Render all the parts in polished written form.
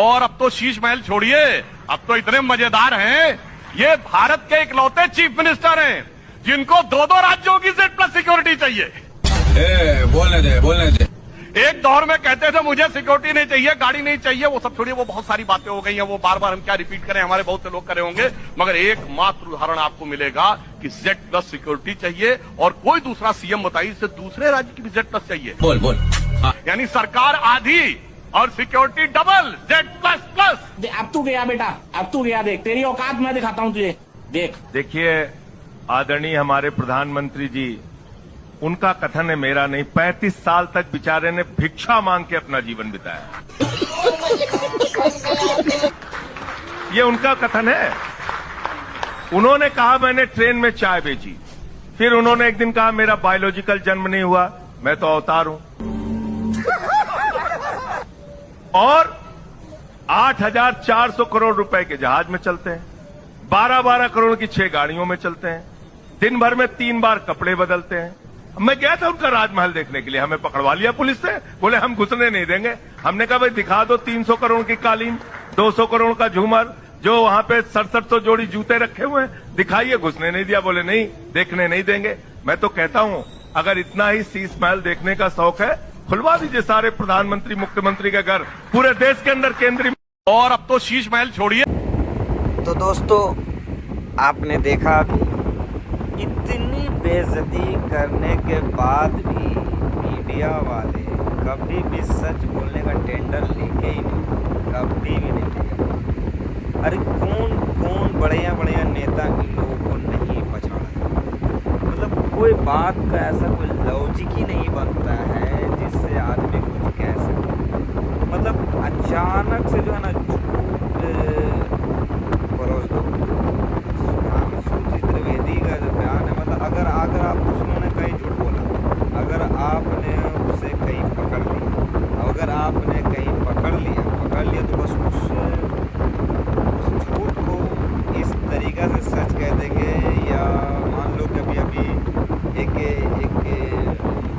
और अब तो शीश महल छोड़िए, अब तो इतने मजेदार हैं, ये भारत के इकलौते चीफ मिनिस्टर हैं जिनको दो दो राज्यों की Z+ सिक्योरिटी चाहिए। बोलने दे। एक दौर में कहते थे मुझे सिक्योरिटी नहीं चाहिए, गाड़ी नहीं चाहिए, वो सब छोड़िए, वो बहुत सारी बातें हो गई हैं, वो बार बार हम क्या रिपीट करें, हमारे बहुत से लोग करे होंगे, मगर एकमात्र उदाहरण आपको मिलेगा कि Z+ सिक्योरिटी चाहिए और कोई दूसरा सीएम बताइए से दूसरे राज्य की भी Z+ चाहिए। बोल हाँ। यानी सरकार आधी और सिक्योरिटी डबल Z++। अब तू गया बेटा, अब तू गया, देख तेरी औकात मैं दिखाता हूँ तुझे, देख। देखिए आदरणीय हमारे प्रधानमंत्री जी, उनका कथन है, मेरा नहीं। 35 साल तक बेचारे ने भिक्षा मांग के अपना जीवन बिताया। ये उनका कथन है। उन्होंने कहा मैंने ट्रेन में चाय बेची, फिर उन्होंने एक दिन कहा मेरा बायोलॉजिकल जन्म नहीं हुआ, मैं तो अवतार हूं। और 8,400 करोड़ रुपए के जहाज में चलते हैं, 12-12 करोड़ की 6 गाड़ियों में चलते हैं, दिन भर में 3 बार कपड़े बदलते हैं। मैं गया था उनका राजमहल देखने के लिए, हमें पकड़वा लिया पुलिस से, बोले हम घुसने नहीं देंगे। हमने कहा भाई दिखा दो 300 करोड़ की कालीन, 200 करोड़ का झूमर, जो वहां पे 67 जोड़ी जूते रखे हुए हैं, दिखाइए। घुसने नहीं दिया, बोले नहीं, देखने नहीं देंगे। मैं तो कहता हूं अगर इतना ही शीश महल देखने का शौक है, खुलवा दीजिए सारे प्रधानमंत्री मुख्यमंत्री के घर पूरे देश के अंदर केंद्रीय। और अब तो शीश महल छोड़िए। तो दोस्तों आपने देखा अभी, इतनी बेइज्जती करने के बाद भी मीडिया वाले कभी भी सच बोलने का टेंडर लेके ही नहीं, कभी भी नहीं लेगा। अरे कौन कौन बढ़िया बढ़िया नेता इन लोगों को नहीं पछाड़ा, मतलब कोई बात का ऐसा कोई लॉजिक ही नहीं बनता है जिससे आदमी कुछ कह सके। मतलब अचानक से जो है ना झूठ परोस दो। त्रिवेदी का जो बयान है, मतलब अगर आप उसने कहीं झूठ बोला, अगर आपने उसे कहीं पकड़ लिया, अगर आपने कहीं पकड़ लिया तो बस उस झूठ को इस तरीक़ा से सच कह देंगे। या मान लो कि अभी एक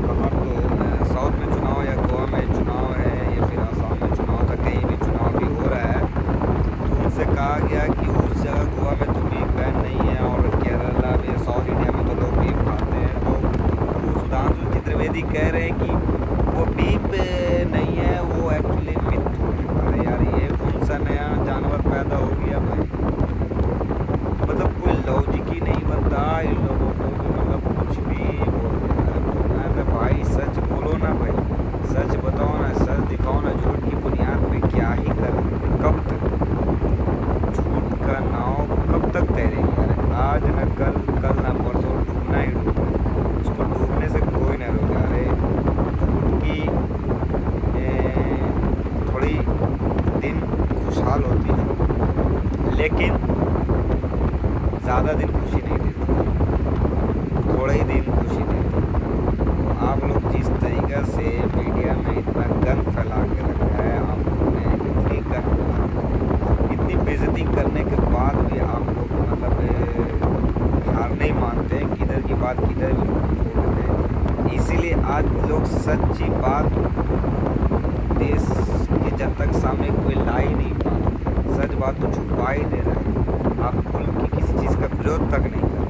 कहाँ तो साउथ में चुनाव या गोवा में चुनाव है या फिर आसाम में चुनाव था, कहीं भी चुनाव भी हो रहा है, तो उनसे कहा गया कि उस जगह गोवा में तो बीफ बैन नहीं है और केरला में, साउथ इंडिया में तो लोग बीफ खाते हैं। तो सुधांशु त्रिवेदी कह रहे हैं कि वो बीफ नहीं है, वो एक्चुअली मिथ है। अरे यार ये कौन सा नया जानवर पैदा हो गया भाई, मतलब कोई लॉजिक ही नहीं बनता इन लोगों को, तो मतलब कुछ भी बोलना है। भाई सच बोलो ना भाई, सच बताओ ना, सच दिखाओ ना, झूठ की बुनियाद पे क्या ही कर, कब तक झूठ का नाव कब तक तैरेगी यार। आज न कल ना परसों डूबना ही डूबना, उसको डूबने से कोई ना रोका। अरे झूठ की थोड़ी दिन खुशहाल होती है, लेकिन ज़्यादा दिन खुशी नहीं देती, थोड़े ही दिन खुशी देती। तो आप लोग जिस तरीक़ा से मीडिया में इतना गंद फैला के रखा है, आप लोगों ने इतनी गंद, इतनी बेइज्जती करने के बाद भी आप लोग मतलब हार नहीं मानते, किधर की बात किधर भी छोड़ देते हैं। इसीलिए आज लोग सच्ची बात देश की जनता के सामने कोई ला ही नहीं पा, सच बात को छुपा ही दे रहे हैं। आप खुल के किसी चीज़ का विरोध तक नहीं कर